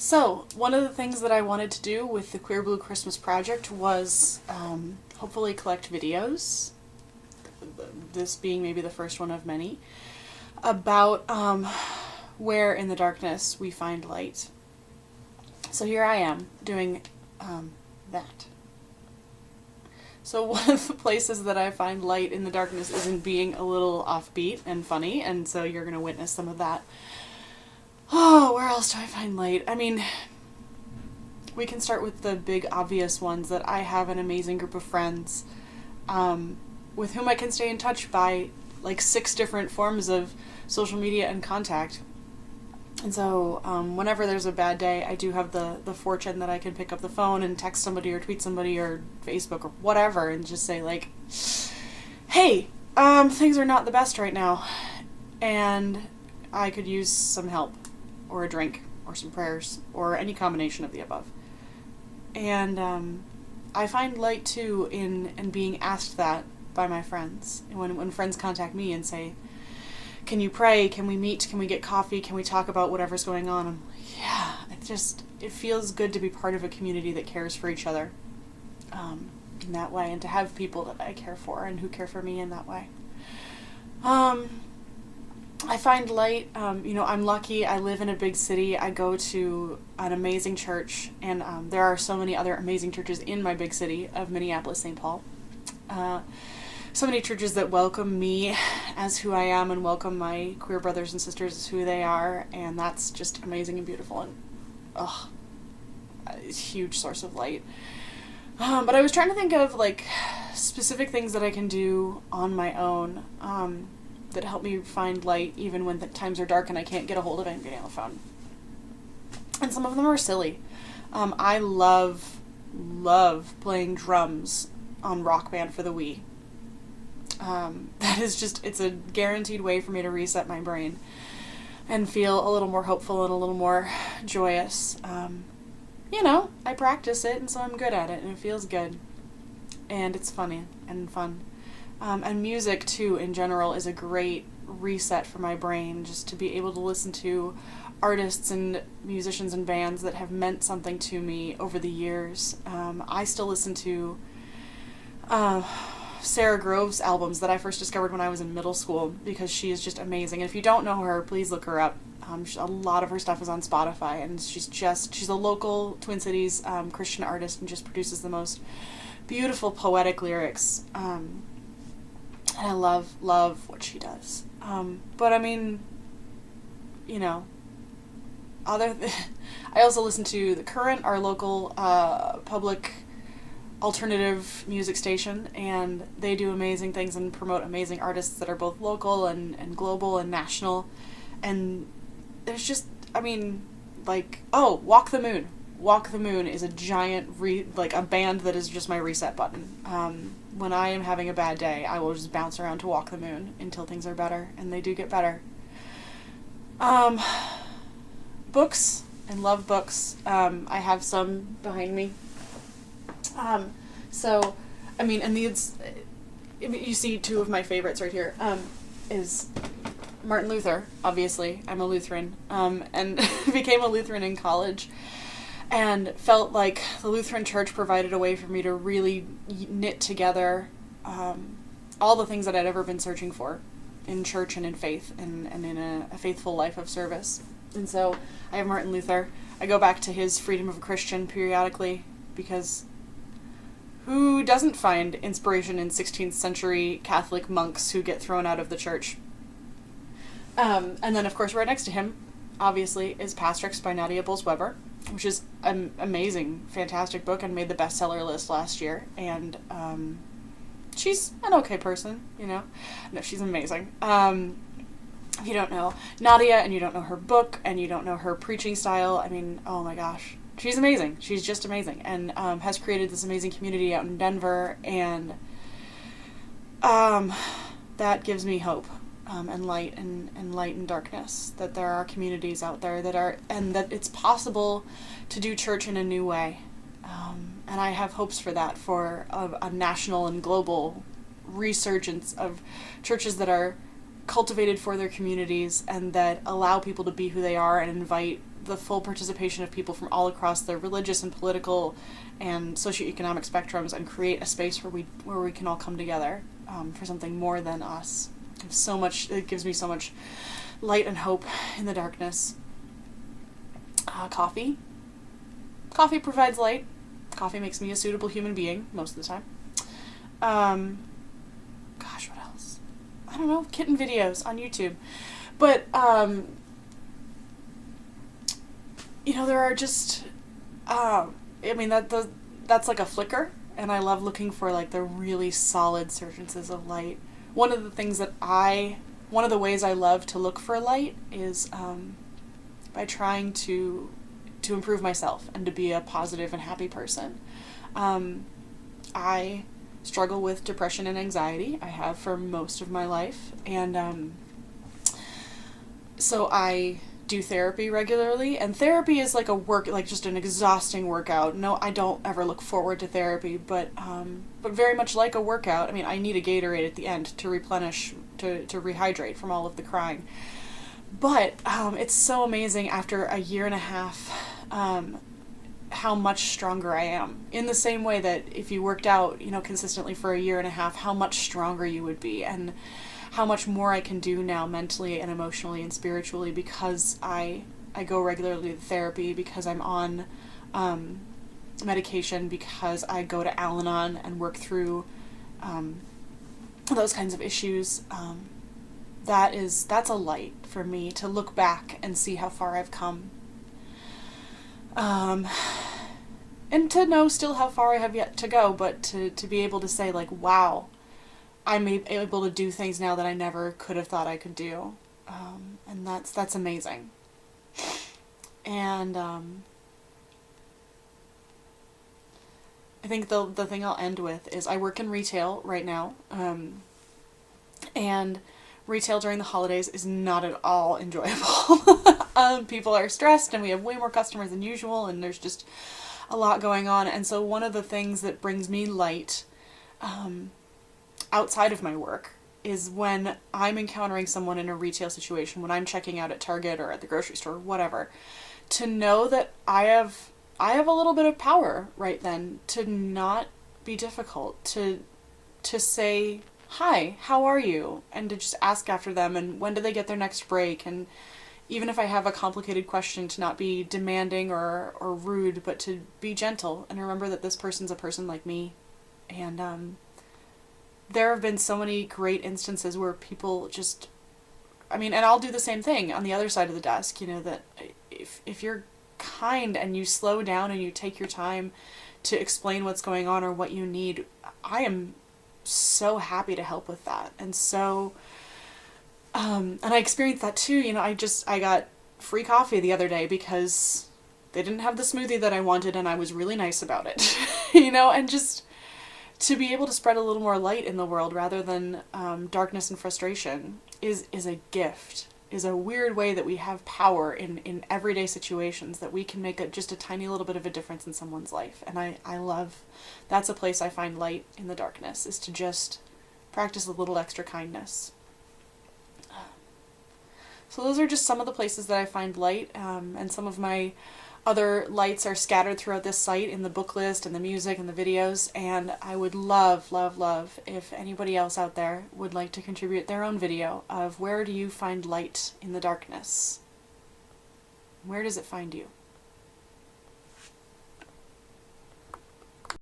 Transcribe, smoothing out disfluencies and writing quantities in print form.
So, one of the things that I wanted to do with the Queer Blue Christmas Project was hopefully collect videos, this being maybe the first one of many, about where in the darkness we find light. So here I am doing that. So one of the places that I find light in the darkness is in being a little offbeat and funny, and so you're going to witness some of that. Oh, where else do I find light? I mean, we can start with the big obvious ones that I have an amazing group of friends with whom I can stay in touch by like 6 different forms of social media and contact. And so whenever there's a bad day, I do have the fortune that I can pick up the phone and text somebody or tweet somebody or Facebook or whatever and just say like, hey, things are not the best right now and I could use some help or a drink or some prayers or any combination of the above. And I find light too in being asked that by my friends. And when friends contact me and say, can you pray? Can we meet? Can we get coffee? Can we talk about whatever's going on? I'm like, yeah, it feels good to be part of a community that cares for each other in that way, and to have people that I care for and who care for me in that way. I find light, I'm lucky. I live in a big city. I go to an amazing church, and there are so many other amazing churches in my big city of Minneapolis, St. Paul. So many churches that welcome me as who I am and welcome my queer brothers and sisters as who they are, and that's just amazing and beautiful and a huge source of light. But I was trying to think of like specific things that I can do on my own that help me find light even when the times are dark and I can't get a hold of anybody on the phone. And some of them are silly. I love playing drums on Rock Band for the Wii. That is just, it's a guaranteed way for me to reset my brain and feel a little more hopeful and a little more joyous. I practice it, and so I'm good at it, and it feels good. And it's funny and fun. And music, too, in general, is a great reset for my brain, just to be able to listen to artists and musicians and bands that have meant something to me over the years. I still listen to Sarah Groves albums that I first discovered when I was in middle school because she is just amazing. And if you don't know her, please look her up. A lot of her stuff is on Spotify, and she's a local Twin Cities Christian artist and just produces the most beautiful poetic lyrics. And I love what she does. But I mean, I also listen to The Current, our local public alternative music station, and they do amazing things and promote amazing artists that are both local and global and national. And there's just, Walk the Moon. Walk the Moon is a giant, a band that is just my reset button. When I am having a bad day, I will just bounce around to Walk the Moon until things are better, and they do get better. Books, and love books. I have some behind me. You see 2 of my favorites right here, is Martin Luther, obviously. I'm a Lutheran, and became a Lutheran in college, and felt like the Lutheran Church provided a way for me to really knit together all the things that I'd ever been searching for in church and in faith and in a faithful life of service. And so I have Martin Luther. I go back to his Freedom of a Christian periodically, because who doesn't find inspiration in 16th century Catholic monks who get thrown out of the church? And then, of course, right next to him, obviously, is Pastrix by Nadia Bolz-Weber, which is an amazing, fantastic book and made the bestseller list last year. And she's an okay person, No, she's amazing. If you don't know Nadia, and you don't know her book, and you don't know her preaching style, oh my gosh. She's amazing. She's just amazing, and has created this amazing community out in Denver, and that gives me hope and light and light and darkness, that there are communities out there and that it's possible to do church in a new way. And I have hopes for that, for a national and global resurgence of churches that are cultivated for their communities and that allow people to be who they are and invite the full participation of people from all across the religious and political and socioeconomic spectrums, and create a space where we can all come together for something more than us. It gives me so much light and hope in the darkness. Coffee. Coffee provides light. Coffee makes me a suitable human being most of the time. Gosh, what else? I don't know. Kitten videos on YouTube. But, there are just, that's like a flicker, and I love looking for like the really solid surgences of light. One of the ways I love to look for light is by trying to improve myself and to be a positive and happy person. I struggle with depression and anxiety. I have for most of my life, and so I do therapy regularly, and therapy is like just an exhausting workout. No, I don't ever look forward to therapy, but very much like a workout. I mean, I need a Gatorade at the end to replenish, to rehydrate from all of the crying. But it's so amazing after a year and a half how much stronger I am. In the same way that if you worked out, consistently for a year and a half, how much stronger you would be, and how much more I can do now mentally and emotionally and spiritually because I go regularly to therapy, because I'm on medication, because I go to Al-Anon and work through those kinds of issues. That's a light for me to look back and see how far I've come. And to know still how far I have yet to go, but to be able to say, like, wow, I'm able to do things now that I never could have thought I could do. And that's amazing. And I think the thing I'll end with is I work in retail right now, and retail during the holidays is not at all enjoyable. People are stressed, and we have way more customers than usual, and there's just a lot going on. And so one of the things that brings me light outside of my work is when I'm encountering someone in a retail situation, when I'm checking out at Target or at the grocery store, whatever, to know that I have a little bit of power right then to not be difficult, to say, hi, how are you? And to just ask after them, and when do they get their next break? And even if I have a complicated question, to not be demanding or rude, but to be gentle and remember that this person's a person like me. And there have been so many great instances where people just, and I'll do the same thing on the other side of the desk, that if you're kind and you slow down and you take your time to explain what's going on or what you need, I am so happy to help with that. And so, and I experienced that too, I got free coffee the other day because they didn't have the smoothie that I wanted, and I was really nice about it, and just to be able to spread a little more light in the world rather than darkness and frustration is a gift, is a weird way that we have power in everyday situations, that we can make just a tiny little bit of a difference in someone's life. And I love, that's a place I find light in the darkness, is to just practice a little extra kindness. So those are just some of the places that I find light, and some of my other lights are scattered throughout this site in the book list and the music and the videos, and I would love, love, love if anybody else out there would like to contribute their own video of where do you find light in the darkness? Where does it find you?